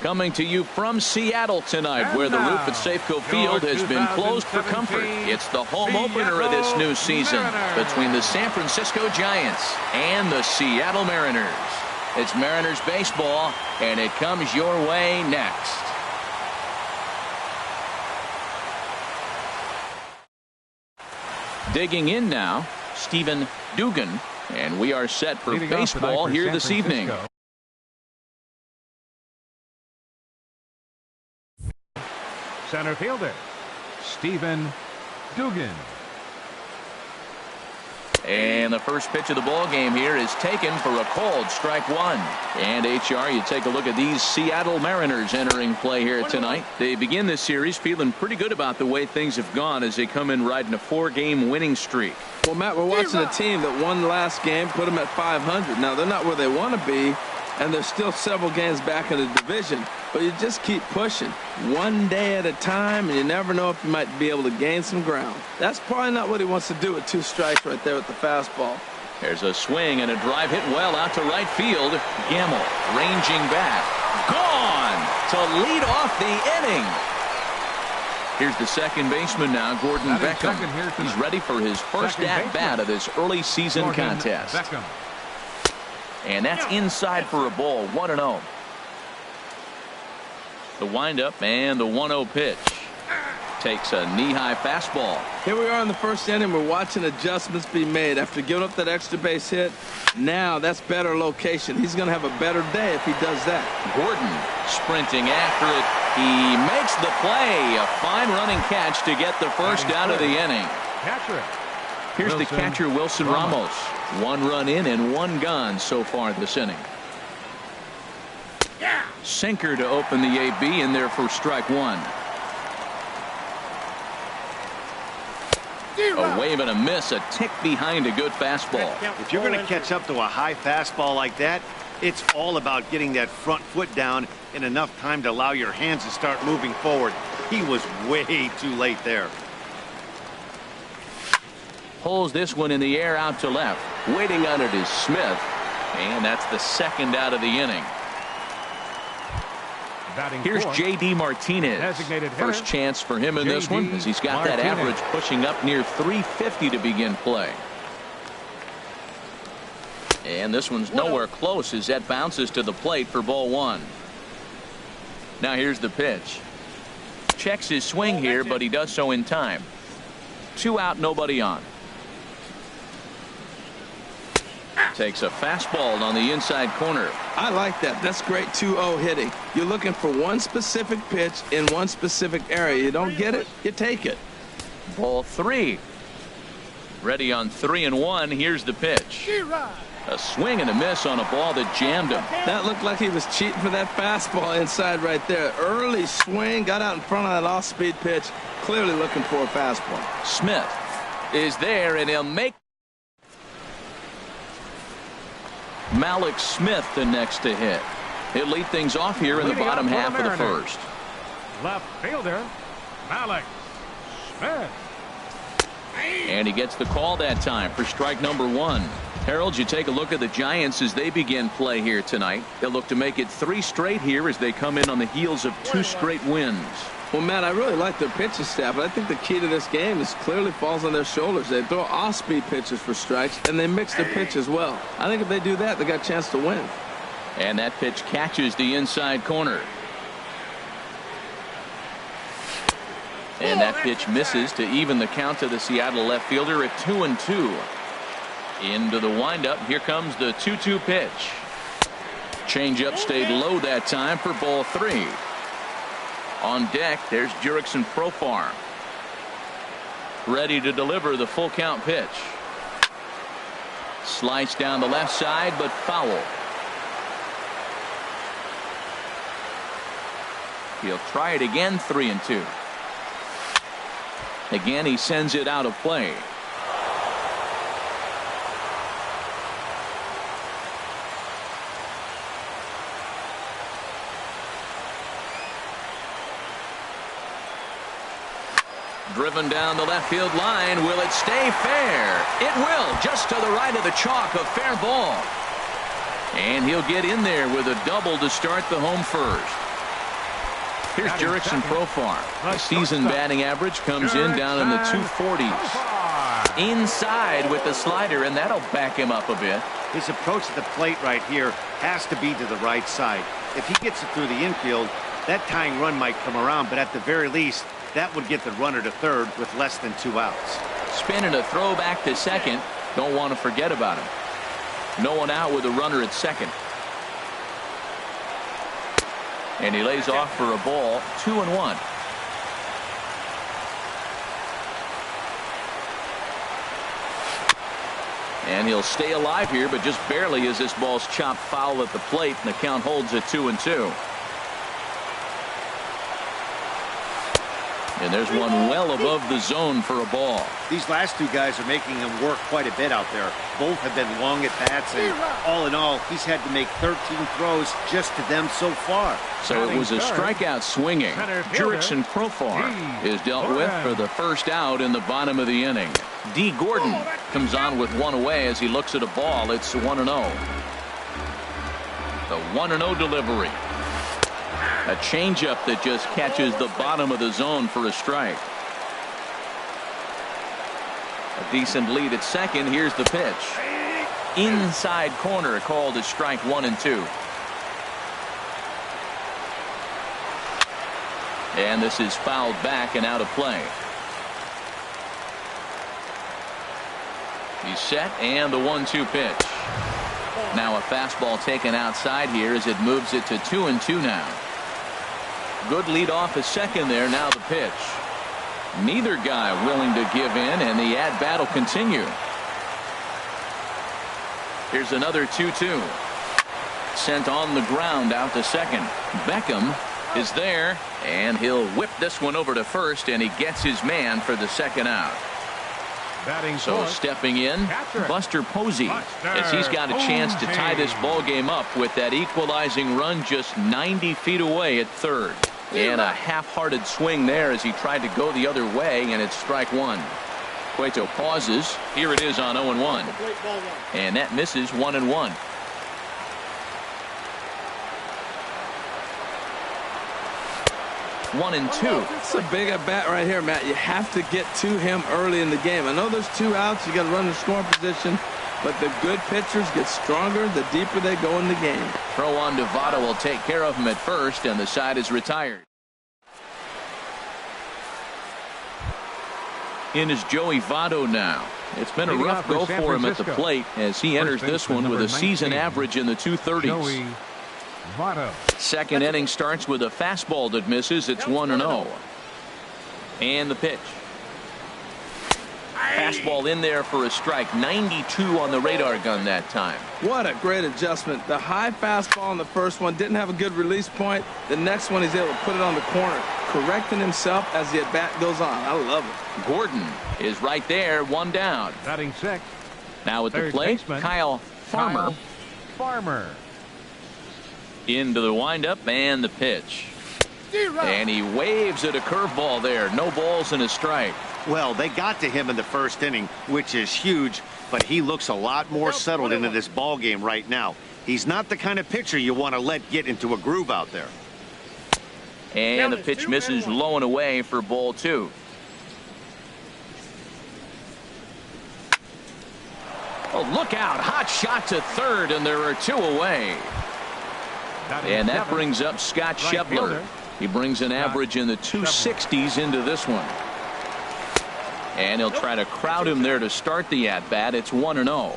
Coming to you from Seattle tonight, where the roof at Safeco Field has been closed for comfort. It's the home opener of this new season between the San Francisco Giants and the Seattle Mariners. It's Mariners baseball, and it comes your way next. Digging in now, Stephen Dugan, and we are set for baseball here this evening. Center fielder, Stephen Dugan. And the first pitch of the ball game here is taken for a called strike one. And HR, you take a look at these Seattle Mariners entering play here tonight. They begin this series feeling pretty good about the way things have gone as they come in riding a 4-game winning streak. Well, Matt, we're watching a team that won the last game, put them at 500. Now, they're not where they want to be, and they're still several games back in the division. But you just keep pushing one day at a time, and you never know if you might be able to gain some ground. That's probably not what he wants to do with 2 strikes right there with the fastball. There's a swing and a drive hit well out to right field. Gamble ranging back. Gone to lead off the inning. Here's the second baseman now, Gordon Beckham. He's ready for his first at-bat of this early season contest. And that's inside for a ball, 1-0. The windup and the 1-0 pitch. Takes a knee-high fastball. Here we are in the first inning. We're watching adjustments be made. After giving up that extra base hit, now that's better location. He's going to have a better day if he does that. Gordon sprinting after it. He makes the play. A fine running catch to get the first out of the inning. Here's the catcher, Wilson Ramos. 1 run in and 1 gone so far this inning. Sinker to open the AB in there for strike 1. A wave and a miss, a tick behind a good fastball. If you're going to catch up to a high fastball like that, it's all about getting that front foot down in enough time to allow your hands to start moving forward. He was way too late there. Pulls this one in the air out to left. Waiting on it is Smith, and that's the second out of the inning. Here's J.D. Martinez. First chance for him in this one, as he's got that average pushing up near 350 to begin play. And this one's nowhere close as that bounces to the plate for ball 1. Now here's the pitch. Checks his swing here, but he does so in time. 2 out, nobody on. Takes a fastball on the inside corner. I like that. That's great 2-0 hitting. You're looking for one specific pitch in one specific area. You don't get it, you take it. Ball 3. Ready on 3-1. Here's the pitch. A swing and a miss on a ball that jammed him. That looked like he was cheating for that fastball inside right there. Early swing, got out in front of that off-speed pitch. Clearly looking for a fastball. Smith is there, and he'll make Malik Smith the next to hit. He'll lead things off here in the bottom half of the first. Left fielder, Malik Smith. And he gets the call that time for strike number 1. Harold, you take a look at the Giants as they begin play here tonight. They'll look to make it 3 straight here as they come in on the heels of 2 straight wins. Well, Matt, I really like their pitching staff, but I think the key to this game is clearly falls on their shoulders. They throw off-speed pitches for strikes, and they mix their pitch as well. I think if they do that, they got a chance to win. And that pitch catches the inside corner. And that pitch misses to even the count to the Seattle left fielder at 2-2. Into the windup. Here comes the 2-2 pitch. Changeup stayed low that time for ball 3. On deck, there's Jurickson Profar. Ready to deliver the full count pitch. Slice down the left side, but foul. He'll try it again, 3-2. Again, he sends it out of play. Driven down the left field line. Will it stay fair? It will, just to the right of the chalk, a fair ball. And he'll get in there with a double to start the home first. Here's Jurickson Profar. The season batting average comes in down in the 240s. Inside with the slider, and that'll back him up a bit. His approach at the plate right here has to be to the right side. If he gets it through the infield, that tying run might come around, but at the very least, that would get the runner to third with less than 2 outs. Spinning a throw back to second. Don't want to forget about him. No one out with a runner at second. And he lays off for a ball, 2-1. And he'll stay alive here, but just barely as this ball's chopped foul at the plate, and the count holds at 2-2. And there's one well above the zone for a ball. These last two guys are making him work quite a bit out there. Both have been long at bats, and all in all, he's had to make 13 throws just to them so far. So it was a strikeout swinging. Jurickson Profar is dealt with for the first out in the bottom of the inning. D. Gordon comes on with one away as he looks at a ball. It's 1-0. The 1-0 delivery. A changeup that just catches the bottom of the zone for a strike. A decent lead at second. Here's the pitch. Inside corner, called as strike 1 and 2. And this is fouled back and out of play. He's set, and the 1-2 pitch. Now a fastball taken outside here as it moves it to 2-2 now. Good lead off at second there. Now the pitch. Neither guy willing to give in, and the at-bat will continue. Here's another 2-2. Sent on the ground out to second. Beckham is there, and he'll whip this one over to first, and he gets his man for the second out. So stepping in, Buster Posey, as he's got a chance to tie this ball game up with that equalizing run just 90 feet away at third. And a half-hearted swing there as he tried to go the other way, and it's strike 1. Cueto pauses. Here it is on 0-1. And that misses 1-1. One and two. It's a big at bat right here, Matt. You have to get to him early in the game. I know there's 2 outs. You got to run the scoring position, but the good pitchers get stronger the deeper they go in the game. Throw on to Votto will take care of him at first, and the side is retired. In is Joey Votto now. It's been a rough go for him at the plate as he enters this one with a season average in the 230s. Votto. Second inning starts with a fastball that misses. It's 1-0. And the pitch. Fastball in there for a strike. 92 on the radar gun that time. What a great adjustment. The high fastball on the first one didn't have a good release point. The next one he's able to put it on the corner, correcting himself as the at bat goes on. I love it. Gordon is right there, 1 down. Batting 6. Now at the plate, Kyle Farmer. Into the windup and the pitch. And he waves at a curveball there. No balls and a strike. Well, they got to him in the first inning, which is huge, but he looks a lot more settled into this ball game right now. He's not the kind of pitcher you want to let get into a groove out there. And the pitch misses low and away for ball 2. Oh, look out. Hot shot to third, and there are 2 away. And that brings up Scott Schebler. He brings an average in the 260s into this one. And he'll try to crowd him there to start the at-bat. It's 1-0.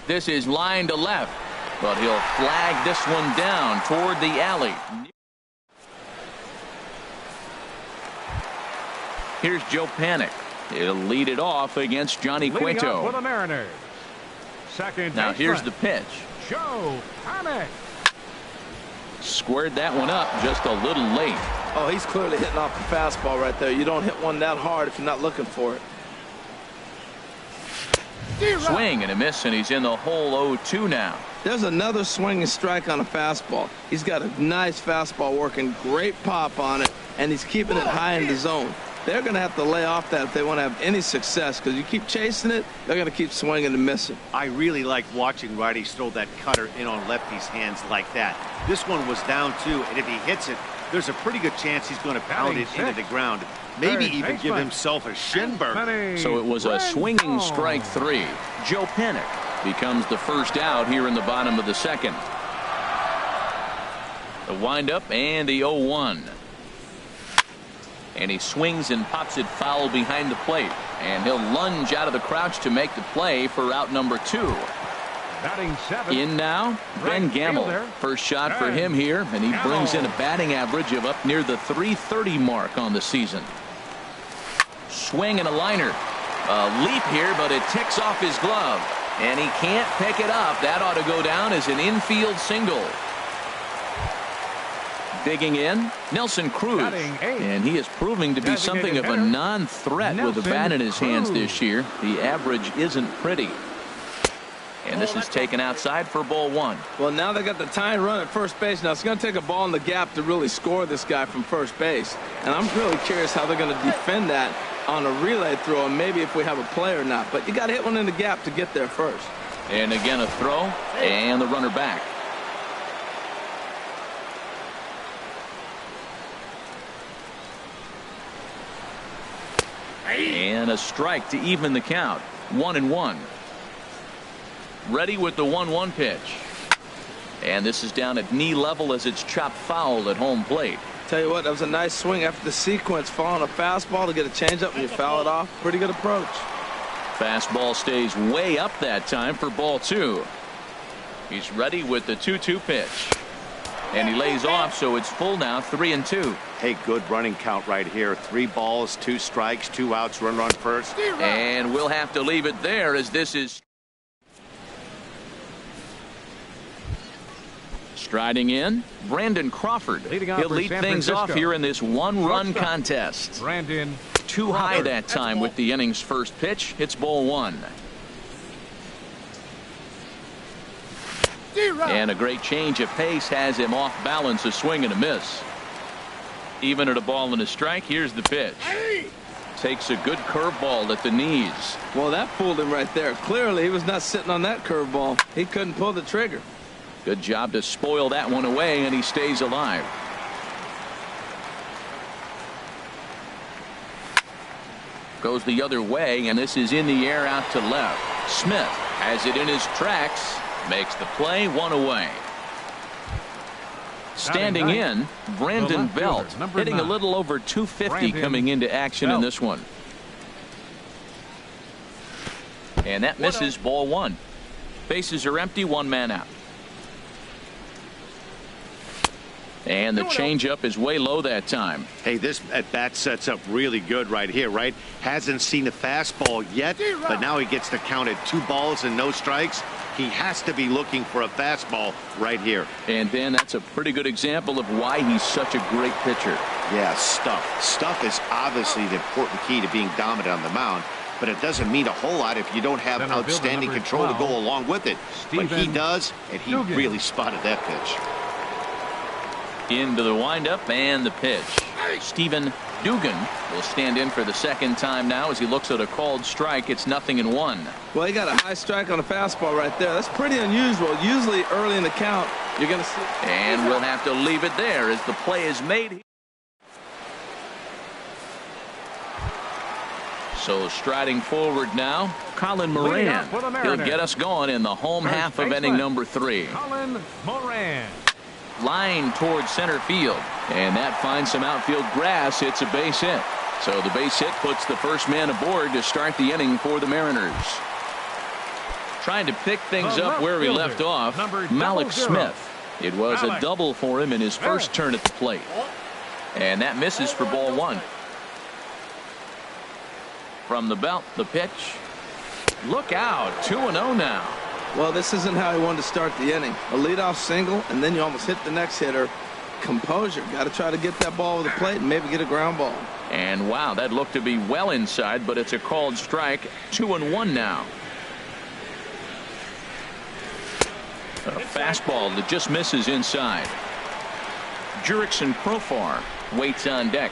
This is line to left, but he'll flag this one down toward the alley. Here's Joe Panik. He'll lead it off against Johnny Cueto. For the Mariners. Second now here's the pitch. Joe Panik. Squared that one up just a little late. Oh, he's clearly hitting off the fastball right there. You don't hit one that hard if you're not looking for it. Swing and a miss, and he's in the hole 0-2 now. There's another swing and strike on a fastball. He's got a nice fastball working, great pop on it, and he's keeping it high in the zone. they're going to have to lay off that if they want to have any success, because you keep chasing it, they're going to keep swinging and missing. I really like watching righties throw that cutter in on lefties' hands like that. This one was down two, and if he hits it, there's a pretty good chance he's going to pound it into the ground. Maybe even give himself a shin burn. So it was a swinging strike three. Joe Panik becomes the first out here in the bottom of the second. The windup and the 0-1. And he swings and pops it foul behind the plate. And he'll lunge out of the crouch to make the play for out number 2. Batting seventh. In now, Ben Gamble. First shot for him here, and he brings in a batting average of up near the .330 mark on the season. Swing and a liner. A leap here, but it ticks off his glove. And he can't pick it up. That ought to go down as an infield single. Digging in, Nelson Cruz. And he is proving to be something of a non-threat with the bat in his hands this year. The average isn't pretty. And this is taken outside for ball 1. Well, now they got the tying run at first base. Now it's going to take a ball in the gap to really score this guy from first base. And I'm really curious how they're going to defend that on a relay throw, and maybe if we have a play or not. But you got to hit one in the gap to get there first. And again a throw, and the runner back. And a strike to even the count. 1-1. Ready with the 1-1 pitch. And this is down at knee level as it's chopped foul at home plate. Tell you what, that was a nice swing after the sequence, following a fastball to get a changeup and you foul it off. Pretty good approach. Fastball stays way up that time for ball 2. He's ready with the 2-2 pitch. And he lays off, so it's full now, 3-2. Hey, good running count right here. 3 balls, 2 strikes, 2 outs, runner on first. And we'll have to leave it there as this is striding in, Brandon Crawford. He'll lead things off here in this 1-run contest. Brandon Too high that time with the inning's first pitch. It's ball 1. And a great change of pace has him off balance, a swing and a miss. Even at a ball and a strike, here's the pitch. Takes a good curveball at the knees. Well, that fooled him right there. Clearly, he was not sitting on that curveball. He couldn't pull the trigger. Good job to spoil that one away, and he stays alive. Goes the other way, and this is in the air out to left. Smith has it in his tracks. Makes the play, 1 away. Standing in, Brandon Belt, hitting a little over 250 coming into action in this one. And that misses, ball 1. Bases are empty, 1 man out. And the changeup is way low that time. Hey, this at bat sets up really good right here, right? Hasn't seen a fastball yet, but now he gets to count at 2 balls and no strikes. He has to be looking for a fastball right here. And Dan, that's a pretty good example of why he's such a great pitcher. Yeah, stuff. Stuff is obviously the important key to being dominant on the mound, but it doesn't mean a whole lot if you don't have outstanding control to go along with it. But he does, and he really spotted that pitch. Into the windup and the pitch. Stephen Dugan will stand in for the second time now as he looks at a called strike. It's 0-1. Well, he got a high strike on a fastball right there. That's pretty unusual. Usually early in the count, you're going to see. And we'll have to leave it there as the play is made. So striding forward now, Colin Moran. He'll get us going in the home half of inning number 3. Colin Moran. Line towards center field, and that finds some outfield grass. It's a base hit. So the base hit puts the first man aboard to start the inning for the Mariners. Trying to pick things up where he left off, Malik Smith. It was a double for him in his first turn at the plate. And that misses for ball 1. From the belt, the pitch. Look out, 2-0 now. Well, this isn't how he wanted to start the inning. A leadoff single, and then you almost hit the next hitter. Composure. Got to try to get that ball over the plate and maybe get a ground ball. And wow, that looked to be well inside, but it's a called strike. 2-1 now. A fastball that just misses inside. Jurickson Profar waits on deck.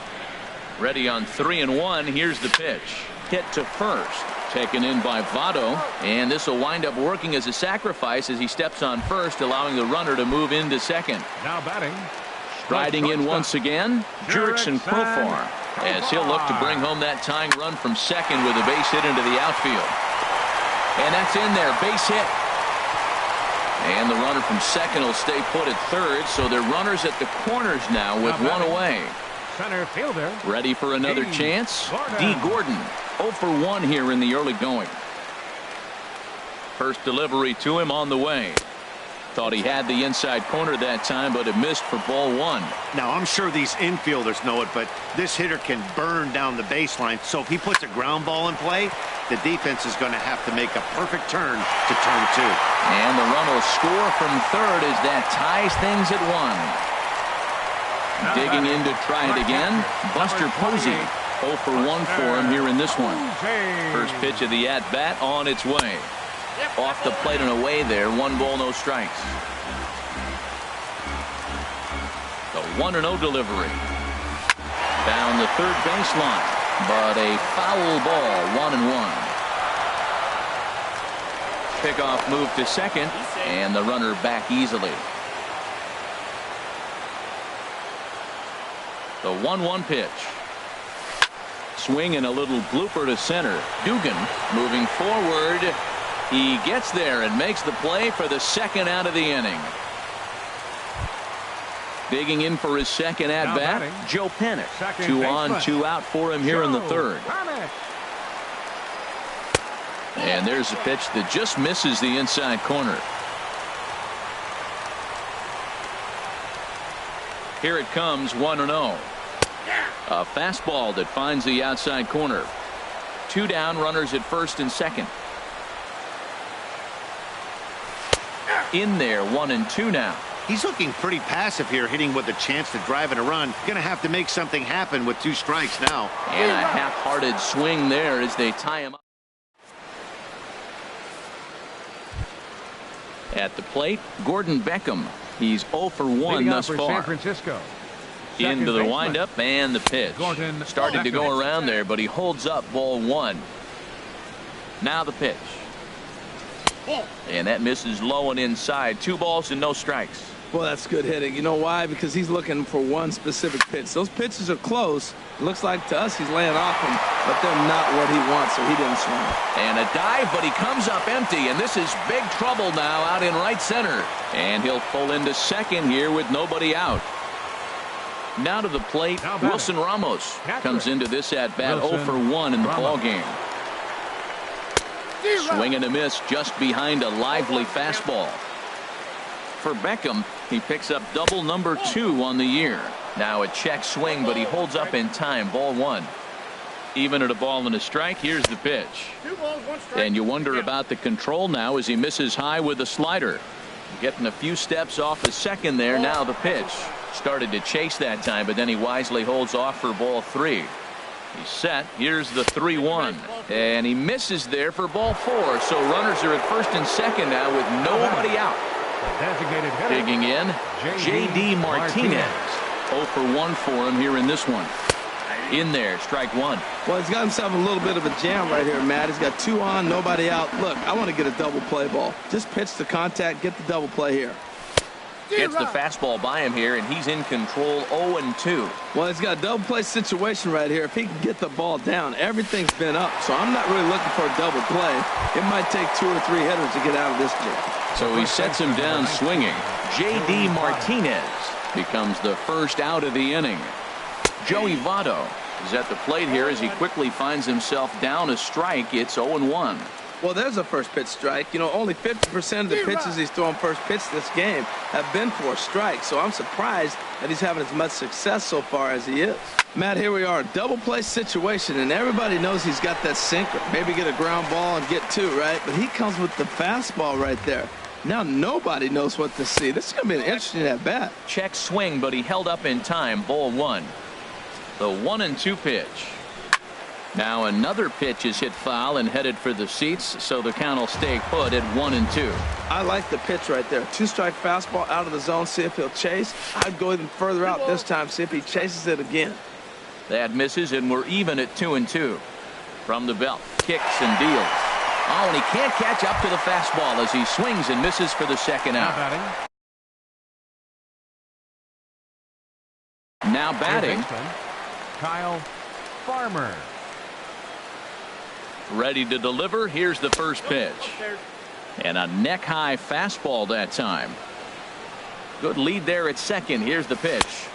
Ready on 3-1. Here's the pitch. Hit to first. Taken in by Votto. And this will wind up working as a sacrifice as he steps on first, allowing the runner to move into second. Now batting. Riding in once again, Jurickson Profar, as he'll look to bring home that tying run from second with a base hit into the outfield. And that's in there, base hit. And the runner from second will stay put at third, so they're runners at the corners now with one away. Center fielder. Ready for another chance? D. Gordon, 0 for 1 here in the early going. First delivery to him on the way. Thought he had the inside corner that time, but it missed for ball 1. Now, I'm sure these infielders know it, but this hitter can burn down the baseline. So if he puts a ground ball in play, the defense is going to have to make a perfect turn to turn 2. And the run will score from third as that ties things at 1. Digging in to try it again, Buster Posey. 0 for 1 for him here in this one. First pitch of the at-bat on its way. Off the plate and away there. 1 ball, no strikes. The 1-0 delivery. Down the third baseline. But a foul ball. 1-1. Pickoff move to second. And the runner back easily. The 1-1 pitch. Swing and a little blooper to center. Dugan moving forward. He gets there and makes the play for the second out of the inning. Digging in for his second at bat, Joe Panik. 2 on, 2 out for him here in the third. And there's a pitch that just misses the inside corner. Here it comes, 1-0. A fastball that finds the outside corner. 2 down, runners at first and second. In there, 1-2 now. He's looking pretty passive here, hitting with a chance to drive in a run. Going to have to make something happen with 2 strikes now. And a half-hearted swing there as they tie him up. At the plate, Gordon Beckham. He's 0 for 1 thus far. San Francisco. Into the windup and the pitch. Started to go around there, but he holds up ball 1. Now the pitch. And that misses low and inside. 2 balls and no strikes. Well, that's good hitting. You know why? Because he's looking for one specific pitch. Those pitches are close. It looks like to us he's laying off them, but they're not what he wants, so he didn't swing. And a dive, but he comes up empty, and this is big trouble now out in right center. And he'll pull into second here with nobody out. Now to the plate, Wilson Ramos comes into this at-bat 0 for 1 in the ballgame. Swing and a miss just behind a lively fastball. For Beckham, he picks up double number 2 on the year. Now a check swing, but he holds up in time. Ball 1. Even at a ball and a strike, here's the pitch. 2 balls, 1 strike. And you wonder about the control now as he misses high with a slider. Getting a few steps off the second there. Now the pitch. Started to chase that time, but then he wisely holds off for ball 3. He's set. Here's the 3-1. And he misses there for ball 4. So runners are at first and second now with nobody out. Digging in, J.D. Martinez. 0 for 1 for him here in this one. In there, strike 1. Well, he's got himself a little bit of a jam right here, Matt. He's got 2 on, nobody out. Look, I want to get a double play ball. Just pitch the contact, get the double play here. Gets the fastball by him here, and he's in control 0-2. Well, he's got a double play situation right here. If he can get the ball down, everything's been up. So I'm not really looking for a double play. It might take 2 or 3 hitters to get out of this jam. So he sets him down swinging. J.D. Martinez becomes the first out of the inning. Joey Votto is at the plate here as he quickly finds himself down a strike. It's 0-1. Well, there's a first pitch strike. You know, only 50% of the pitches he's throwing first pitch this game have been for a strike. So I'm surprised that he's having as much success so far as he is. Matt, here we are, double play situation, and everybody knows he's got that sinker. Maybe get a ground ball and get 2, right? But he comes with the fastball right there. Now nobody knows what to see. This is going to be an interesting at-bat. Check swing, but he held up in time. Ball 1. The 1-2 pitch. Now another pitch is hit foul and headed for the seats, so the count will stay put at 1-2. I like the pitch right there. 2-strike fastball out of the zone, see if he'll chase. I'd go even further out this time, see if he chases it again. That misses, and we're even at 2-2. From the belt, kicks and deals. Oh, and he can't catch up to the fastball as he swings and misses for the second out. Now batting, Kyle Farmer. ready to deliver. Here's the first pitch. And a neck-high fastball that time. Good lead there at second. Here's the pitch.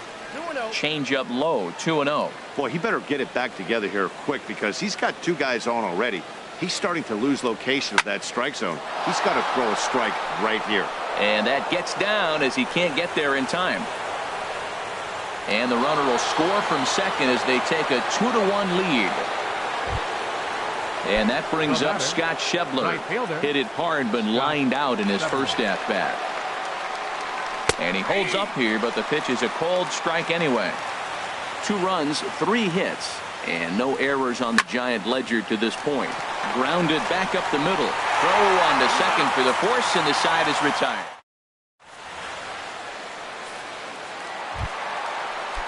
Change up low, 2-0. Boy, he better get it back together here quick because he's got two guys on already. He's starting to lose location of that strike zone. He's got to throw a strike right here. And that gets down as he can't get there in time. And the runner will score from second as they take a 2-1 lead. And that brings up Scott Schebler. Hit it hard but lined out in his first at-bat. And he holds up here, but the pitch is a cold strike anyway. 2 runs, 3 hits, and no errors on the Giant ledger to this point. Grounded back up the middle. Throw on to second for the force, and the side is retired.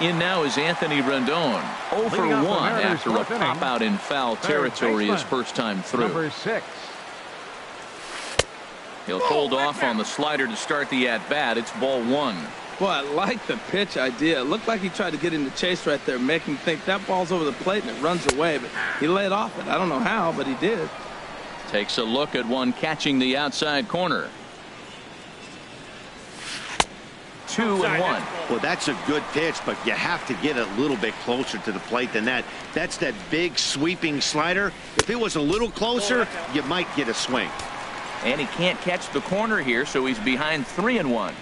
In now is Anthony Rendon. 0 for 1 after a pop-out in foul territory his first time through. Number 6. He'll hold off on the slider to start the at-bat. It's ball 1. Boy, I like the pitch idea. It looked like he tried to get in the chase right there, making him think that ball's over the plate and it runs away, but he laid off it. I don't know how, but he did. Takes a look at one catching the outside corner. 2-1. Well, that's a good pitch, but you have to get a little bit closer to the plate than that. That's that big sweeping slider. If it was a little closer, you might get a swing. And he can't catch the corner here, so he's behind 3-1.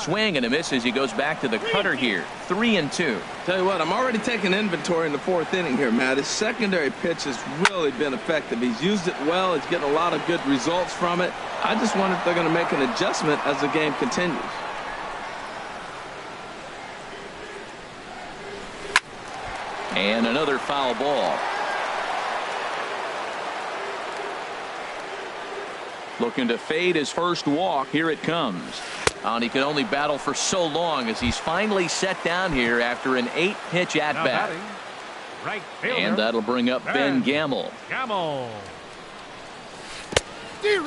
Swing and a miss as he goes back to the cutter here. 3-2. Tell you what, I'm already taking inventory in the 4th inning here, Matt. His secondary pitch has really been effective. He's used it well. He's getting a lot of good results from it. I just wonder if they're going to make an adjustment as the game continues. And another foul ball. Looking to fade his first walk. Here it comes. And he can only battle for so long as he's finally set down here after an 8-pitch at-bat. Right and that'll bring up Ben Gamel.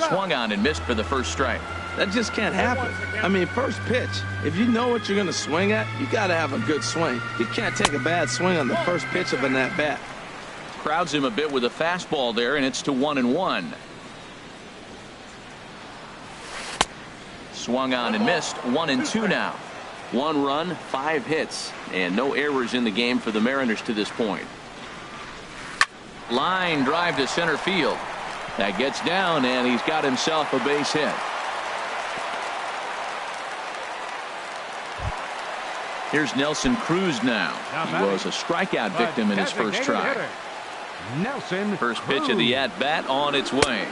Swung on and missed for the first strike. That just can't happen. I mean, first pitch, if you know what you're going to swing at, you got to have a good swing. You can't take a bad swing on the first pitch of an at-bat. Crowds him a bit with a fastball there, and it's to 1-1. Swung on and missed. 1-2 now. 1 run, 5 hits, and no errors in the game for the Mariners to this point. Line drive to center field. That gets down, and he's got himself a base hit. Here's Nelson Cruz now. He was a strikeout victim in his first try. First pitch of the at-bat on its way.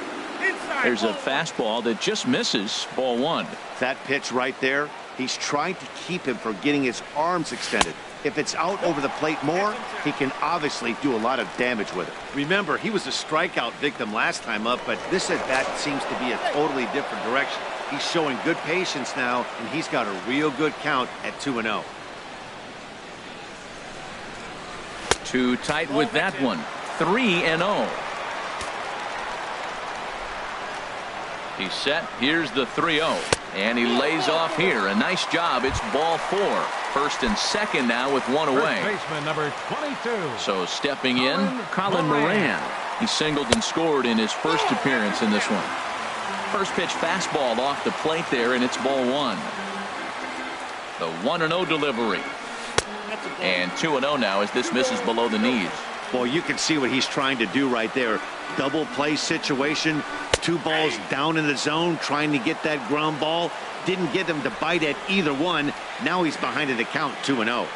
There's a fastball that just misses. Ball 1. That pitch right there, he's trying to keep him from getting his arms extended. If it's out over the plate more, he can obviously do a lot of damage with it. Remember, he was a strikeout victim last time up, but this at-bat seems to be a totally different direction. He's showing good patience now, and he's got a real good count at 2-0. Too tight with that one. 3-0. He's set. Here's the 3-0. And he lays off here. A nice job. It's ball 4. First and second now with 1 away. Baseman number 22. So stepping in, Colin Moran. He singled and scored in his first appearance in this one. First pitch fastball off the plate there, and it's ball 1. The 1-0 delivery. And 2-0 now as this misses below the knees. Well, you can see what he's trying to do right there. Double play situation. 2 balls down in the zone, trying to get that ground ball. Didn't get him to bite at either one. Now he's behind in the count, 2-0.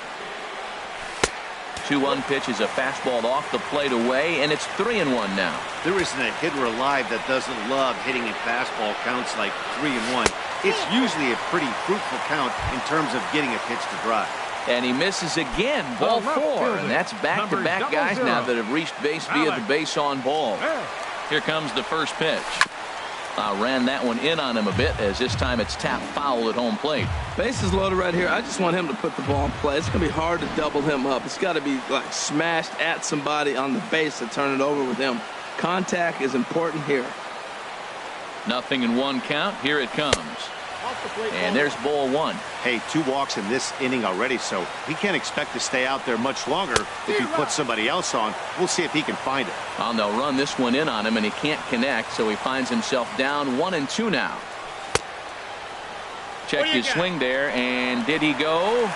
2-1 pitch is a fastball off the plate away, and it's 3-1 now. There isn't a hitter alive that doesn't love hitting in fastball counts like 3-1. It's usually a pretty fruitful count in terms of getting a pitch to drive. And he misses again. Ball 4. And that's back-to-back guys now that have reached base via the base on ball. Here comes the first pitch. Ran that one in on him a bit, as this time it's tap foul at home plate. Bases loaded right here. I just want him to put the ball in play. It's going to be hard to double him up. It's got to be like smashed at somebody on the base to turn it over with him. Contact is important here. 0-1 count. Here it comes. And there's ball one. Hey, 2 walks in this inning already, so he can't expect to stay out there much longer if he puts somebody else on. We'll see if he can find it. They'll run this one in on him, and he can't connect, so he finds himself down 1-2 now. Check his swing there, and did he go?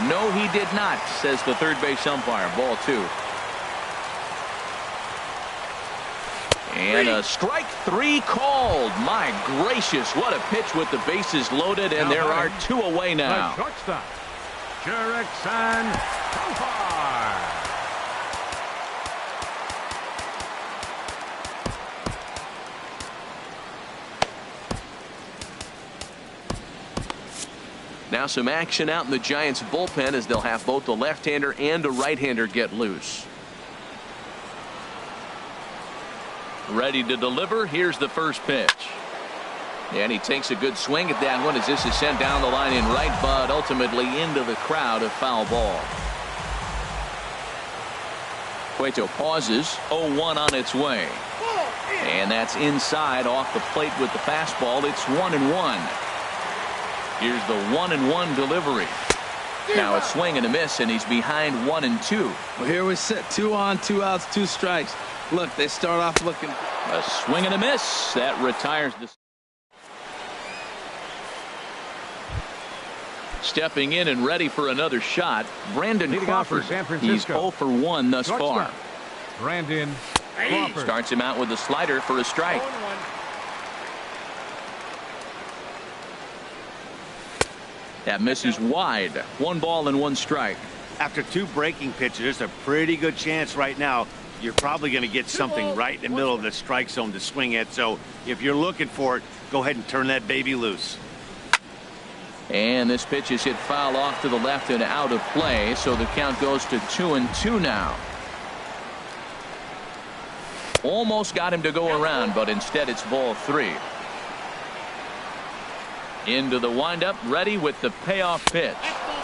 No, he did not, says the third base umpire. Ball 2. And a strike 3 called. My gracious, what a pitch with the bases loaded, and there are 2 away now. The shortstop, Jurickson Profar. Now some action out in the Giants bullpen, as they'll have both the left-hander and a right-hander get loose. Ready to deliver. Here's the first pitch. And he takes a good swing at that one, as this is sent down the line in right, but ultimately into the crowd, a foul ball. Cueto pauses. 0-1 on its way. And that's inside off the plate with the fastball. It's 1-1. Here's the 1-1 delivery. Now a swing and a miss, and he's behind 1-2. Well, here we sit. 2 on, 2 outs, 2 strikes. Look, they start off looking. A swing and a miss. That retires the. Stepping in and ready for another shot, Brandon Leading off for Crawford. San Francisco. He's 0 for 1 thus Shortstop, far. Brandon Crawford. Starts him out with a slider for a strike. That misses wide. 1 ball and 1 strike. After 2 breaking pitches, there's a pretty good chance right now you're probably going to get something right in the middle of the strike zone to swing at. So if you're looking for it, go ahead and turn that baby loose. And this pitch is hit foul off to the left and out of play, so the count goes to 2-2 now. Almost got him to go around, but instead it's ball 3. Into the windup, ready with the payoff pitch.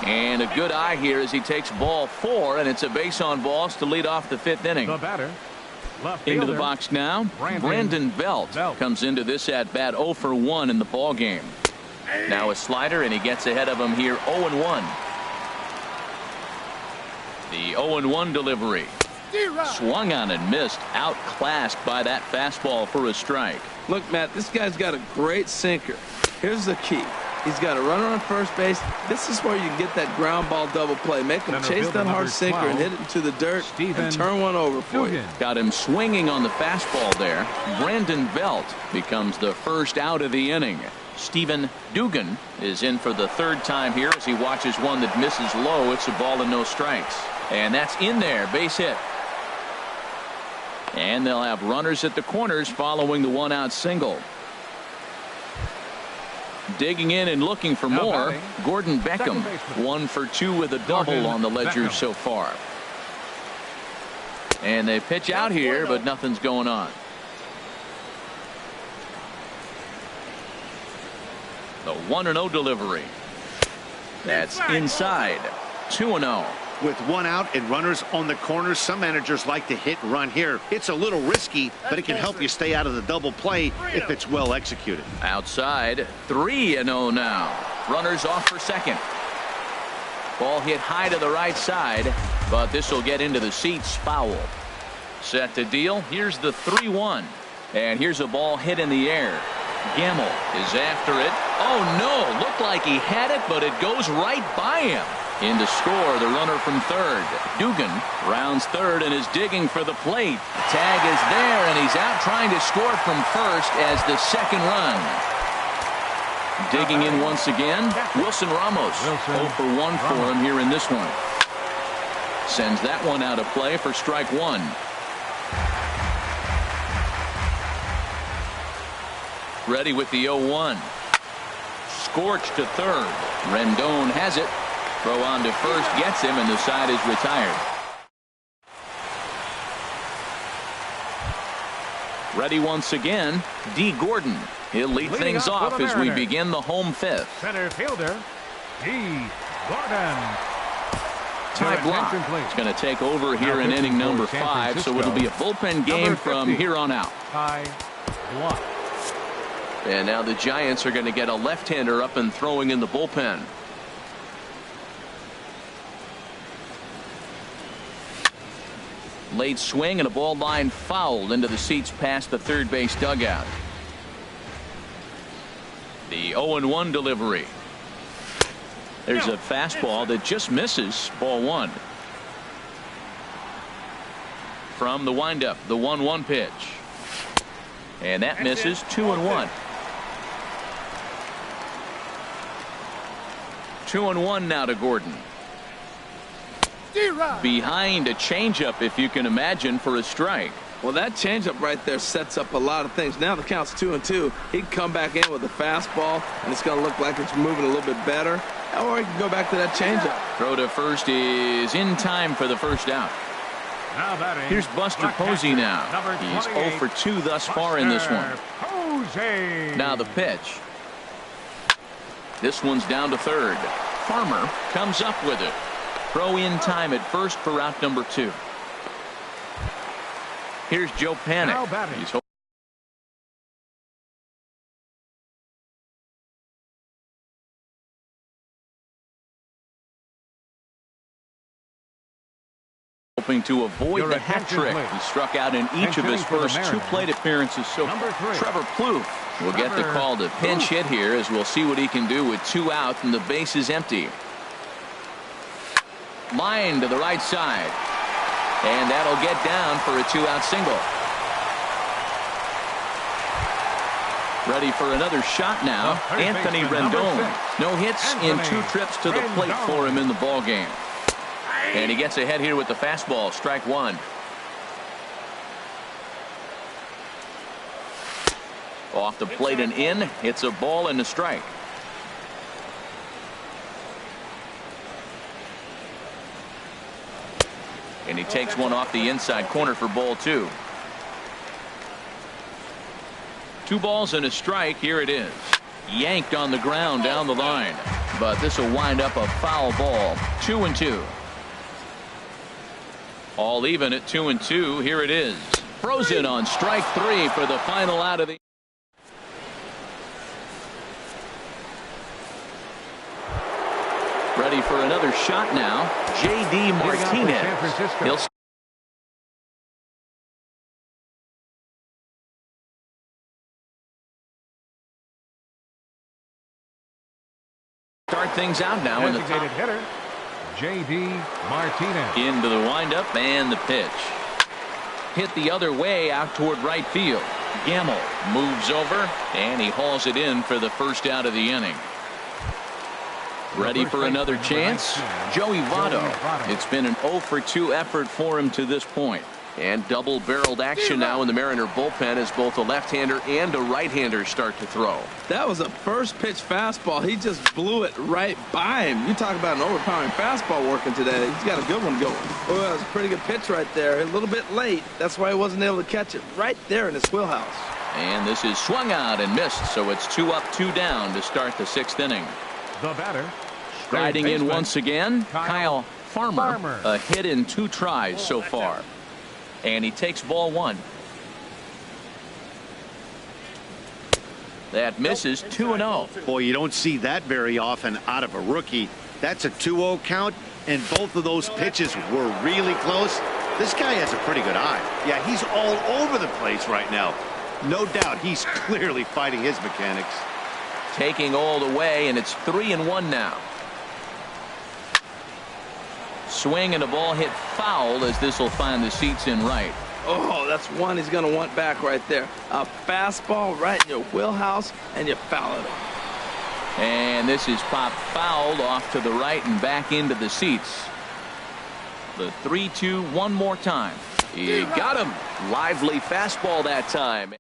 And a good eye here as he takes ball 4, and it's a base on balls to lead off the 5th inning. The batter, left Into fielder, the box now, Brandon Belt comes into this at bat 0 for 1 in the ball game. Now a slider, and he gets ahead of him here 0-1. The 0-1 delivery. Swung on and missed, outclassed by that fastball for a strike. Look, Matt, this guy's got a great sinker. Here's the key. He's got a runner on first base. This is where you can get that ground ball double play. Make him chase that hard sinker and hit it into the dirt and turn one over for you. Got him swinging on the fastball there. Brandon Belt becomes the first out of the inning. Stephen Dugan is in for the 3rd time here as he watches one that misses low. It's a ball and no strikes. And that's in there. Base hit. And they'll have runners at the corners following the 1-out single. Digging in and looking for more, Gordon Beckham, 1 for 2 with a double on the ledger so far. And they pitch out here, but nothing's going on. The 1-0 delivery. That's inside. 2-0. With 1 out and runners on the corners, some managers like to hit and run here. It's a little risky, but it can help you stay out of the double play if it's well executed. Outside, 3-0 now. Runners off for second. Ball hit high to the right side, but this will get into the seats. Foul. Set to deal. Here's the 3-1. And here's a ball hit in the air. Gamble is after it. Oh, no. Looked like he had it, but it goes right by him. In to score, the runner from third. Dugan rounds third and is digging for the plate. Tag is there, and he's out trying to score from first as the second run. Digging in once again, Wilson Ramos. 0 for 1 for him here in this one. Sends that one out of play for strike 1. Ready with the 0-1. Scorched to third. Rendon has it. Throw on to first gets him, and the side is retired. Ready once again, D. Gordon. He'll lead things off as we begin the home fifth. Center fielder, D. Gordon. Ty Block is going to take over here in inning number 5, so it'll be a bullpen game from here on out. Ty Block. And now the Giants are going to get a left-hander up and throwing in the bullpen. Late swing and a ball line fouled into the seats past the third base dugout. The 0-1 delivery. There's a fastball that just misses, ball 1. From the windup, the 1-1 pitch. And that misses, 2-1. 2-1 now to Gordon. Behind a changeup, if you can imagine, for a strike. Well, that changeup right there sets up a lot of things. Now the count's 2-2. He can come back in with a fastball, and it's going to look like it's moving a little bit better. Or he can go back to that changeup. Throw to first is in time for the first out. Now batting, Here's Buster Posey now. He's 0 for 2 thus far in this one. Posey. Now the pitch. This one's down to third. Farmer comes up with it. Throw in time at first for out number 2. Here's Joe Panic. He's hoping to avoid the hat trick. He struck out in each of his first 2 plate appearances so far. Trevor Plouffe will get the call to pinch hit here, as we'll see what he can do with 2 out and the base is empty. Line to the right side. And that'll get down for a 2-out single. Ready for another shot now. Anthony Rendon. No hits in 2 trips to the plate for him in the ball game. And he gets ahead here with the fastball. Strike 1. Off the plate and in. It's a ball and a strike. And he takes one off the inside corner for ball 2. 2 balls and a strike. Here it is. Yanked on the ground down the line. But this will wind up a foul ball. 2-2. All even at 2-2. Here it is. Frozen on strike 3 for the final out of the. Ready for another shot now. J.D. Martinez. He'll start things out now in the top. Hitter, J.D. Martinez. Into the windup and the pitch. Hit the other way out toward right field. Gamble moves over and he hauls it in for the first out of the inning. Ready for another chance? Joey Votto. It's been an 0 for 2 effort for him to this point. And double-barreled action now in the Mariner bullpen as both a left-hander and a right-hander start to throw. That was a first-pitch fastball. He just blew it right by him. You talk about an overpowering fastball working today. He's got a good one going. Oh, that was a pretty good pitch right there. A little bit late. That's why he wasn't able to catch it right there in his wheelhouse. And this is swung out and missed, so it's 2 up, 2 down to start the 6th inning. The batter. Riding in once again, Kyle Farmer. A hit in 2 tries so far. And he takes ball 1. That misses. 2-0. Boy, you don't see that very often out of a rookie. That's a 2-0 count, and both of those pitches were really close. This guy has a pretty good eye. Yeah, he's all over the place right now. No doubt he's clearly fighting his mechanics. Taking all the way, and it's 3-1 now. Swing and a ball hit foul as this will find the seats in right. Oh, that's one he's going to want back right there. A fastball right in your wheelhouse, and you foul it. And this is popped fouled off to the right and back into the seats. The 3-2 one more time. He got him. Lively fastball that time.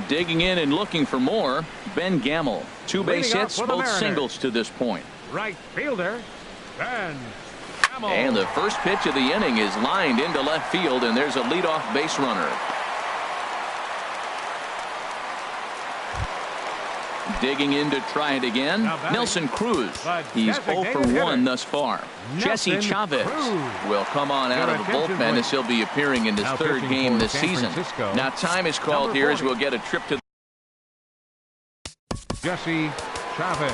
Digging in and looking for more, Ben Gamble. 2 base hits, both singles to this point. Right fielder, Ben And the first pitch of the inning is lined into left field, and there's a leadoff base runner. Digging in to try it again, Nelson Cruz. He's 0 for 1 thus far. Jesse Chavez will come on out of the bullpen as he'll be appearing in his third game this season. Now time is called here as we'll get a trip to Jesse Chavez.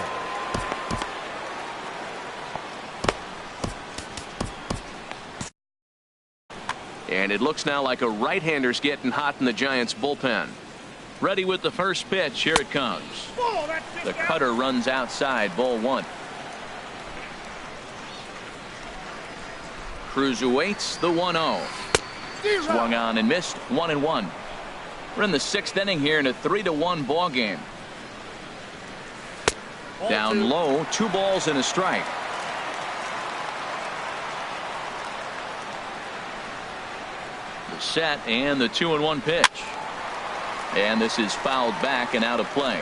And it looks now like a right-hander's getting hot in the Giants bullpen. Ready with the first pitch. Here it comes. The cutter runs outside. Ball 1. Cruz awaits the 1-0. Swung on and missed. 1-1. We're in the 6th inning here in a 3-1 ball game. Down low, 2 balls and a strike. The set and the 2-1 pitch. And this is fouled back and out of play.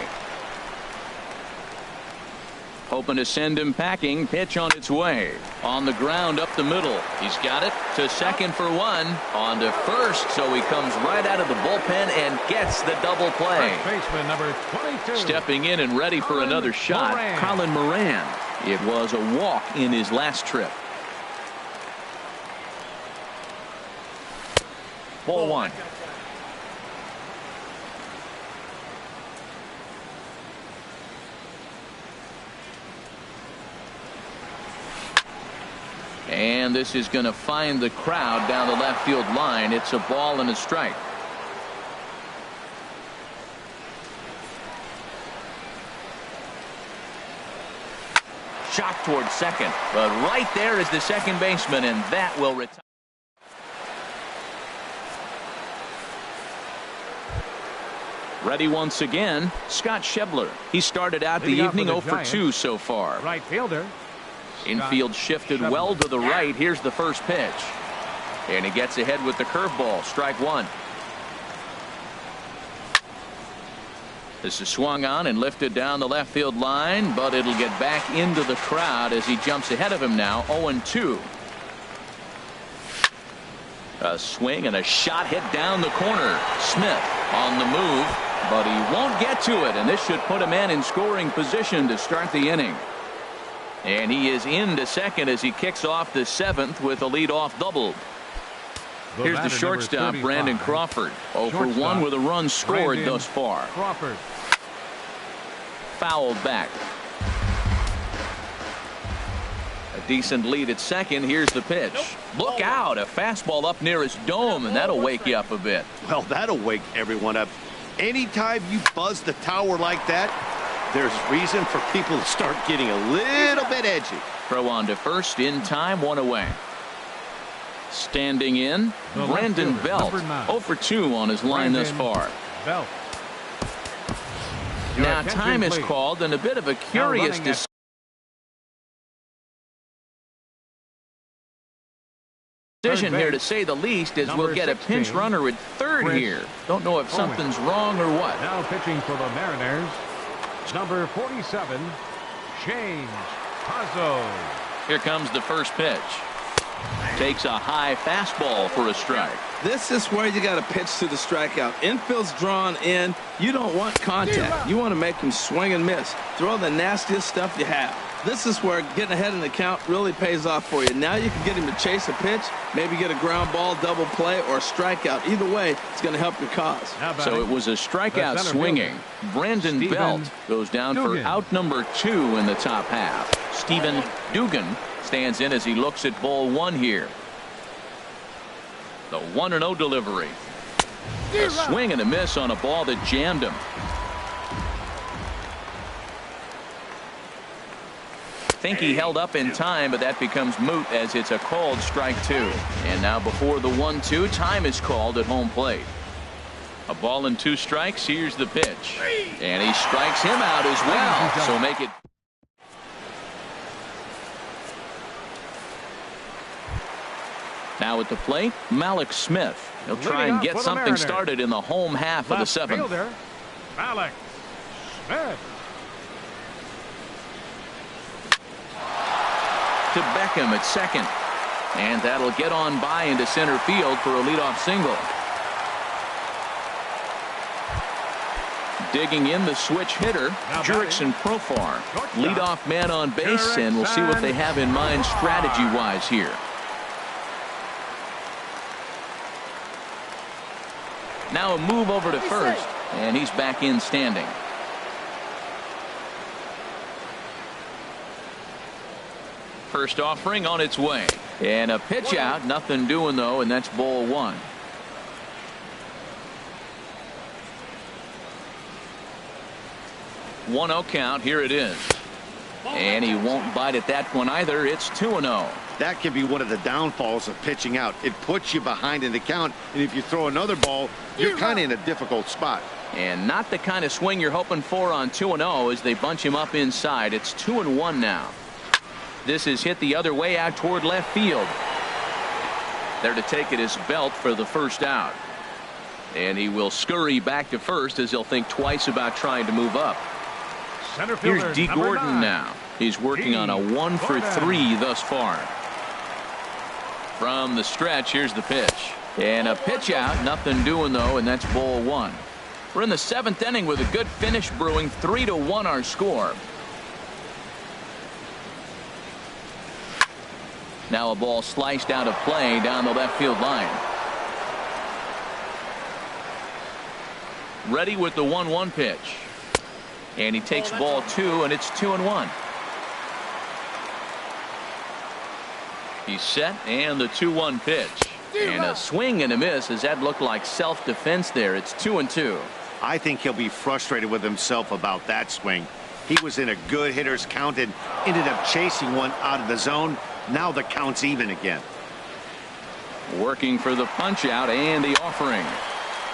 Hoping to send him packing. Pitch on its way. On the ground up the middle. He's got it to second for 1. On to first. So he comes right out of the bullpen and gets the double play. First baseman number 22. Stepping in and ready for another shot. Colin Moran. It was a walk in his last trip. Ball 1. And this is going to find the crowd down the left field line. It's a ball and a strike. Shot towards second, but right there is the second baseman, and that will retire. Ready once again, Scott Schebler. He started out the evening 0 for 2 so far. Right fielder. Infield shifted well to the right. Here's the first pitch. And he gets ahead with the curveball. Strike 1. This is swung on and lifted down the left field line, but it'll get back into the crowd as he jumps ahead of him now. 0-2. A swing and a shot hit down the corner. Smith on the move, but he won't get to it, and this should put a man in scoring position to start the inning. And he is into second as he kicks off the 7th with a leadoff double. Here's the shortstop, Brandon Crawford. 0 for 1 with a run scored thus far. Crawford. Fouled back. A decent lead at second. Here's the pitch. Look out. A fastball up near his dome, and that'll wake you up a bit. Well, that'll wake everyone up. Anytime you buzz the tower like that, there's reason for people to start getting a little bit edgy. Throw on to first in time, 1 away. Standing in, Brandon Belt. 0 for 2 on his line thus far. Belt. Now time is called, and a bit of a curious decision here, to say the least, as we'll get a pinch runner at third here. Don't know if something's wrong or what. Now pitching for the Mariners, number 47, James Pazzo. Here comes the first pitch. Takes a high fastball for a strike. This is where you got to pitch to the strikeout. Infield's drawn in. You don't want contact. You want to make him swing and miss. Throw the nastiest stuff you have. This is where getting ahead in the count really pays off for you. Now you can get him to chase a pitch, maybe get a ground ball, double play, or a strikeout. Either way, it's going to help your cause. So it was a strikeout swinging. Brandon Belt goes down for out number 2 in the top half. Stephen Dugan stands in as he looks at ball 1 here. The 1-0 delivery. A swing and a miss on a ball that jammed him. Think he held up in time, but that becomes moot as it's a called strike 2. And now before the 1-2, time is called at home plate. A ball and 2 strikes. Here's the pitch, and he strikes him out as well. So make it. Now at the plate, Malik Smith. He'll try and get something started in the home half of the 7th. Malik Smith. To Beckham at second. And that'll get on by into center field for a leadoff single. Digging in the switch hitter, Jurickson Profar. Leadoff man on base, and we'll see what they have in mind strategy-wise here. Now a move over to first, and he's back in standing. First offering on its way. And a pitch out, nothing doing though, and that's ball one. One-0 count. Here it is. And he won't bite at that one either. It's 2-0. That can be one of the downfalls of pitching out. It puts you behind in the count, and if you throw another ball, you're kind of in a difficult spot. And not the kind of swing you're hoping for on 2-0 as they bunch him up inside. It's 2-1 now. This is hit the other way out toward left field. There to take it is Belt for the first out. And he will scurry back to first as he'll think twice about trying to move up. Here's D. Gordon now. He's working on a 1-for-3 thus far. From the stretch, here's the pitch. And a pitch out, nothing doing though, and that's ball one. We're in the 7th inning with a good finish brewing. 3-1 our score. Now a ball sliced out of play down the left field line. Ready with the 1-1 pitch. And he takes ball two, and it's 2-1. He's set, and the 2-1 pitch. And a swing and a miss as that looked like self-defense there. It's 2-2. I think he'll be frustrated with himself about that swing. He was in a good hitter's count and ended up chasing one out of the zone. Now the count's even again. Working for the punch out and the offering.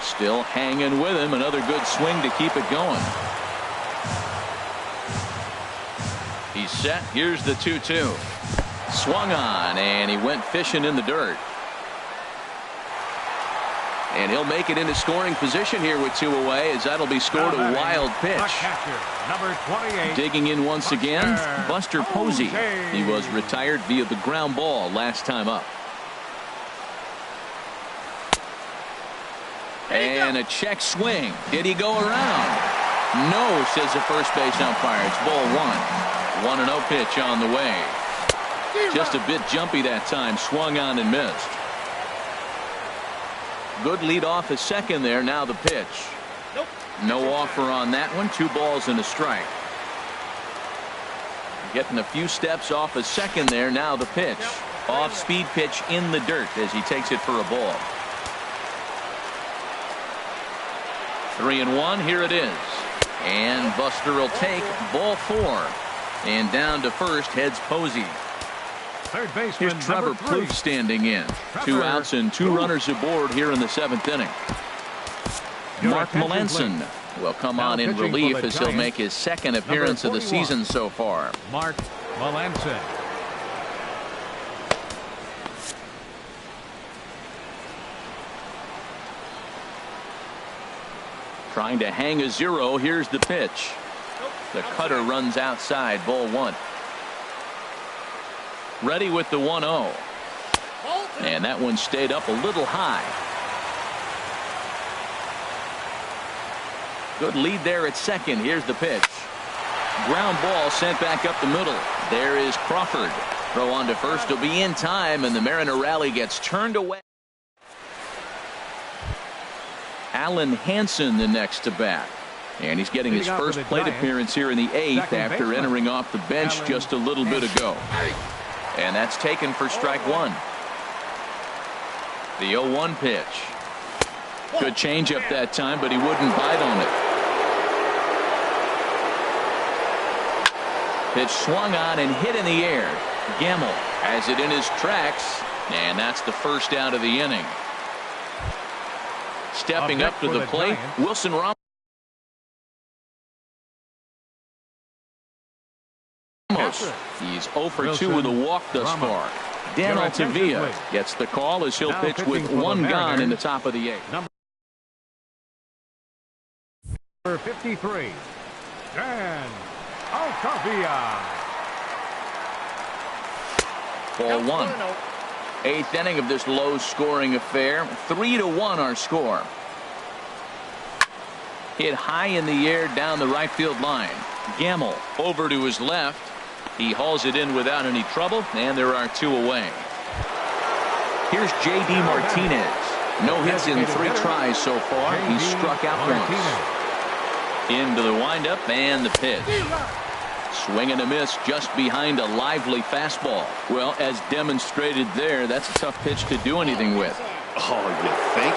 Still hanging with him. Another good swing to keep it going. He's set. Here's the 2-2. Swung on, and he went fishing in the dirt. And he'll make it into scoring position here with 2 away, as that'll be scored a wild pitch. Number 28. Digging in once again, Buster Posey. He was retired via the ground ball last time up. And a check swing. Did he go around? No, says the first base umpire. It's ball one. 1-0 pitch on the way. Just a bit jumpy that time. Swung on and missed. Good lead off at second there. Now the pitch. No offer on that one. 2 balls and a strike. Getting a few steps off a second there. Now the pitch. Off-speed pitch in the dirt as he takes it for a ball. 3-1. Here it is. And Buster will take ball 4. And down to first heads Posey. Third baseman, here's Trevor Plouffe standing in. 2 outs and 2 runners aboard here in the 7th inning. Mark Melanson will come on in relief as he'll make his 2nd appearance of the season so far. Mark Melanson. Trying to hang a 0. Here's the pitch. The cutter runs outside. Ball 1. Ready with the 1-0. And that one stayed up a little high. Good lead there at second. Here's the pitch. Ground ball sent back up the middle. There is Crawford. Throw on to first will be in time, and the Mariner rally gets turned away. Alan Hansen the next to bat. And he's getting his first plate appearance here in the 8th after entering off the bench just a little bit ago. And that's taken for strike 1. The 0-1 pitch. Good changeup that time, but he wouldn't bite on it. Pitch swung on and hit in the air. Gamble has it in his tracks, and that's the first out of the inning. Stepping up to the plate, Wilson Ramos. He's 0 for 2 with a walk thus far. Dan Altavilla gets the call as he'll pitch with 1 gone in the top of the 8th. Number 53, Dan Altavilla. Ball 1. Eighth inning of this low-scoring affair. 3-1 our score. Hit high in the air down the right field line. Gamble over to his left. He hauls it in without any trouble, and there are 2 away. Here's J.D. Martinez. No hits in 3 tries so far. He's struck out once. Into the windup and the pitch. Swing and a miss just behind a lively fastball. Well, as demonstrated there, that's a tough pitch to do anything with. Oh, you think?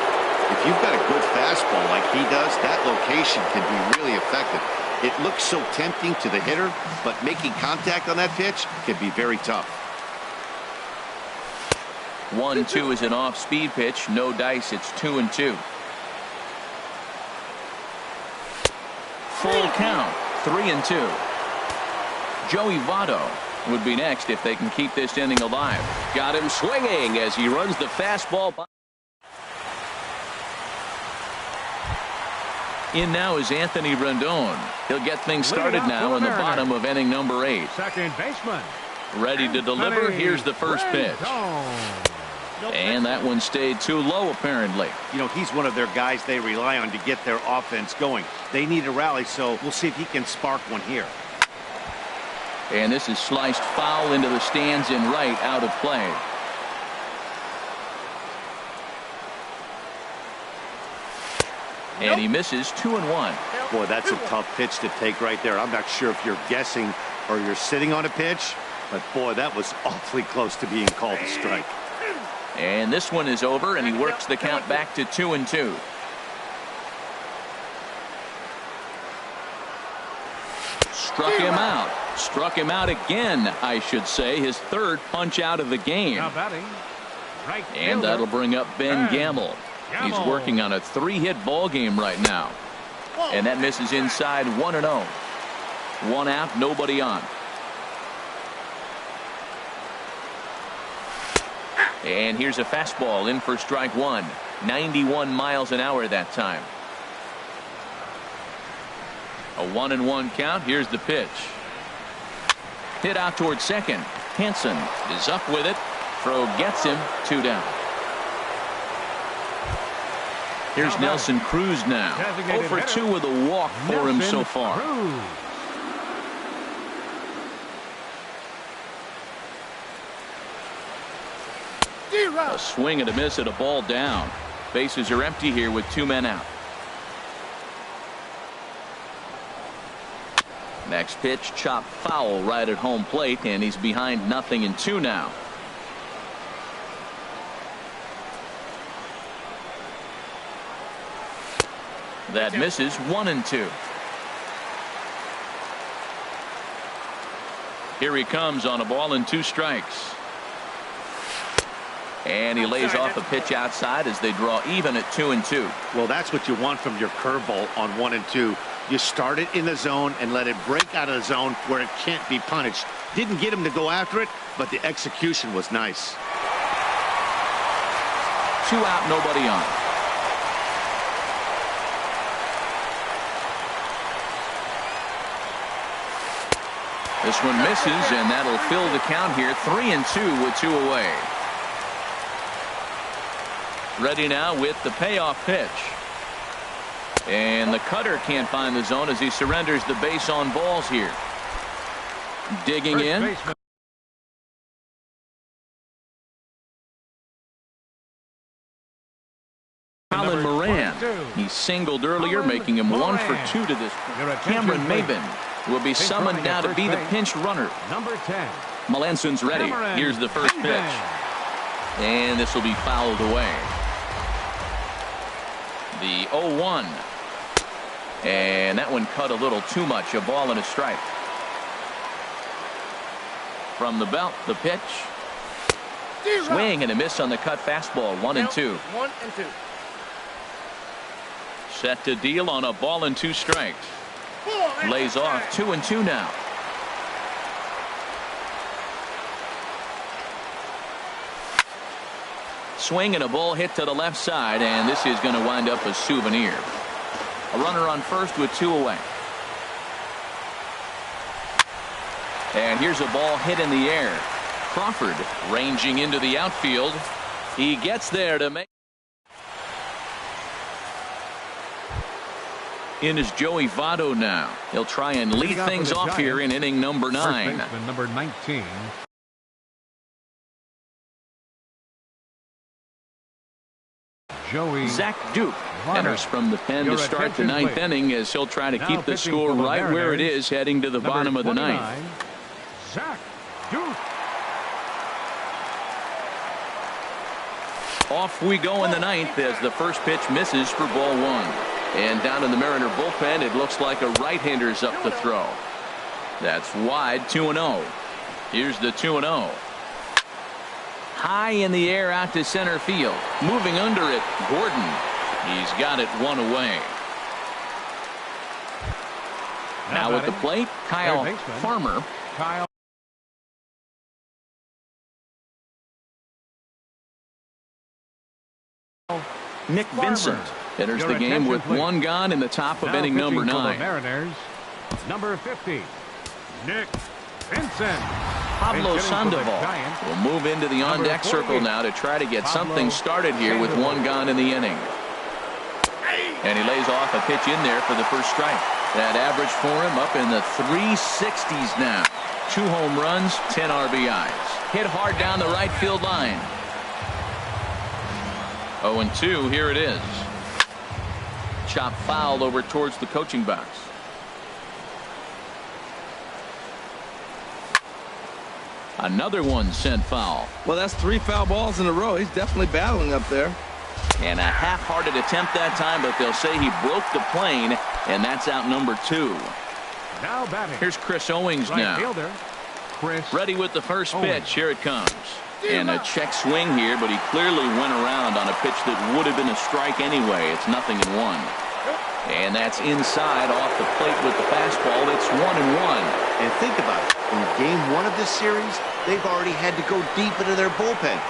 If you've got a good fastball like he does, that location can be really effective. It looks so tempting to the hitter, but making contact on that pitch can be very tough. 1-2 is an off-speed pitch. No dice. It's 2-2. Full count. 3-2. Joey Votto would be next if they can keep this inning alive. Got him swinging as he runs the fastball by. In now is Anthony Rendon. He'll get things started now in the bottom of inning number 8. Second baseman. Ready to deliver. Here's the first pitch. And that one stayed too low, apparently. You know, he's one of their guys they rely on to get their offense going. They need a rally, so we'll see if he can spark one here. And this is sliced foul into the stands in right, out of play. And he misses 2-1. Boy, that's a tough pitch to take right there. I'm not sure if you're guessing or you're sitting on a pitch, but boy, that was awfully close to being called a strike. And this one is over, and he works the count back to 2-2. Struck him out. Struck him out again, I should say. His 3rd punch out of the game. Now batting, right and that'll bring up Ben Gamble. He's working on a 3-hit ball game right now. And that misses inside 1-0. 1 out, nobody on. And here's a fastball in for strike 1. 91 miles an hour that time. A 1-1 count. Here's the pitch. Hit out towards second. Hansen is up with it. Throw gets him. 2 down. Here's Nelson Cruz now. 0 for 2 with a walk for him so far. A swing and a miss at a ball down. Bases are empty here with 2 men out. Next pitch, chopped foul right at home plate, and he's behind 0-2 now. That misses 1-2. Here he comes on a ball and 2 strikes. And he lays off a pitch outside as they draw even at 2-2. Well, that's what you want from your curveball on 1 and 2. You start it in the zone and let it break out of the zone where it can't be punished. Didn't get him to go after it, but the execution was nice. 2 out, nobody on. This one misses, and that'll fill the count here. 3-2 with 2 away. Ready now with the payoff pitch. And the cutter can't find the zone as he surrenders the base on balls here. Digging in. Colin Moran. He singled earlier, making him 1 for 2 to this point. Cameron Maben will be summoned now to be the pinch runner. Number 10. Melanson's ready. Here's the first pitch. And this will be fouled away. The 0-1. And that one cut a little too much. A ball and a strike. From the belt, the pitch. Swing and a miss on the cut fastball. 1-2. 1-2. Set to deal on a ball and 2 strikes. Lays off 2-2 now. Swing and a ball hit to the left side, and this is going to wind up a souvenir. A runner on first with 2 away. And here's a ball hit in the air. Crawford ranging into the outfield. He gets there to make. In is Joey Votto now. He'll try and lead things off here in inning number 9. First baseman number 19. Joey Zach Duke enters from the pen to start the 9th inning as he'll try to keep the score right where it is heading to the bottom of the 9th. Zach Duke. Off we go in the 9th as the first pitch misses for ball 1. And down in the Mariner bullpen, it looks like a right-hander's up to throw. That's wide, 2-0. Here's the 2-0. High in the air out to center field. Moving under it, Gordon. He's got it one away. Now at the plate, Kyle Farmer. Nick Vincent enters the game with 1 gone in the top of inning number 9. Mariners, number 50, Nick Vincent. Pablo Sandoval will move into the on-deck circle now to try to get something started here with 1 gone in the inning. And he lays off a pitch in there for the first strike. That average for him up in the 360s now. 2 home runs, 10 RBIs. Hit hard down the right field line. 0-2, here it is. Chop foul over towards the coaching box. Another one sent foul. Well, that's 3 foul balls in a row. He's definitely battling up there. And a half-hearted attempt that time, but they'll say he broke the plane, and that's out number 2. Now batting. Here's Chris Owings now. Fielder, Chris ready with the first pitch. Here it comes. And a check swing here, but he clearly went around on a pitch that would have been a strike anyway. It's 0-1. And that's inside off the plate with the fastball. It's 1-1. And think about it. In game 1 of this series, they've already had to go deep into their bullpen.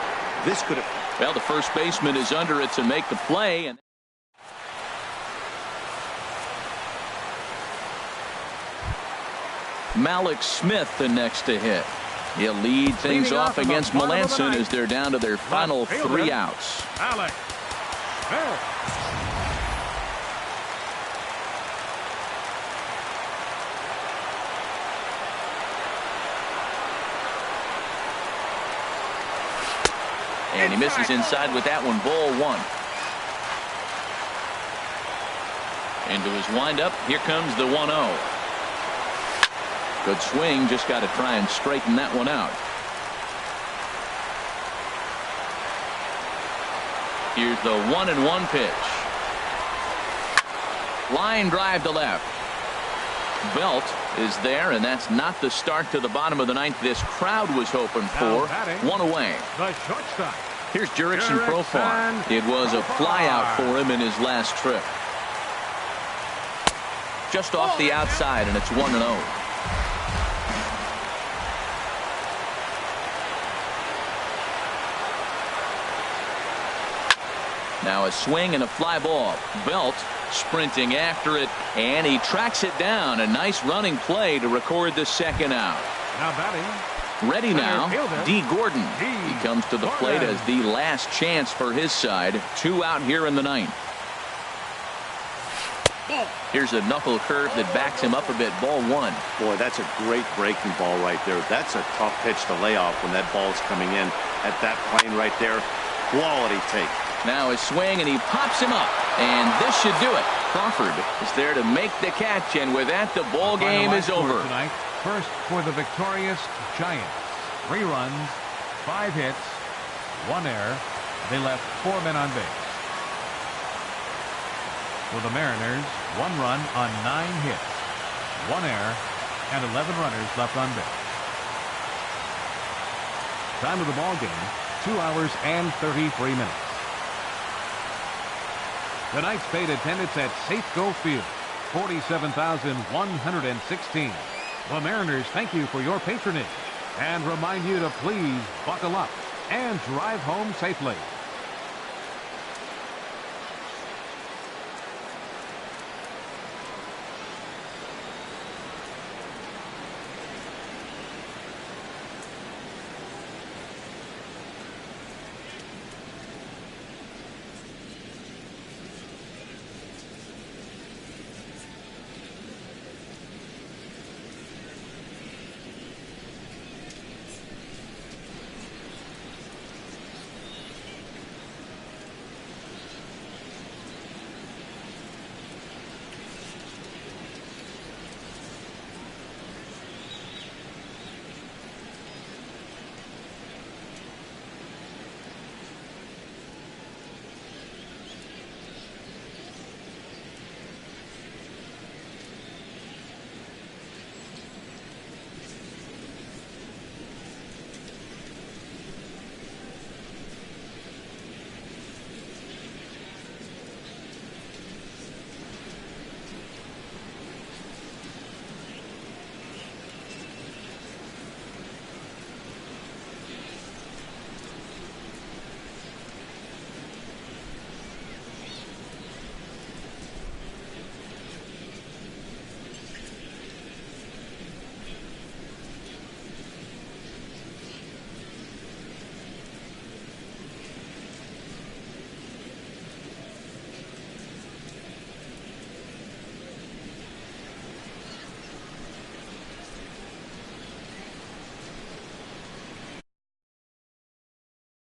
This could have. Well, the first baseman is under it to make the play. And Malik Smith the next to hit. He'll lead things off against Melanson as they're down to their final 3 outs. Alex Smith. And he misses inside with that one. Ball 1. Into his windup. Here comes the 1-0. Good swing. Just got to try and straighten that one out. Here's the 1-1 pitch. Line drive to left. Belt is there, and that's not the start to the bottom of the 9th this crowd was hoping for. 1 away. The shortstop. Here's Jurickson Profar. It was a flyout for him in his last trip. Just off the outside, and it's 1-0. Now a swing and a fly ball. Belt sprinting after it, and he tracks it down. A nice running play to record the 2nd out. Now batting. Ready now, D. Gordon. He comes to the plate as the last chance for his side. 2 out here in the 9th. Here's a knuckle curve that backs him up a bit. Ball 1. Boy, that's a great breaking ball right there. That's a tough pitch to lay off when that ball's coming in at that plane right there. Quality take. Now a swing, and he pops him up, and this should do it. Crawford is there to make the catch, and with that, the ball game is over. Tonight, first for the victorious Giants. 3 runs, 5 hits, 1 error. They left 4 men on base. For the Mariners, 1 run on 9 hits, 1 error, and 11 runners left on base. Time of the ball game, 2 hours and 33 minutes. Tonight's paid attendance at Safeco Field, 47,116. The Mariners thank you for your patronage and remind you to please buckle up and drive home safely.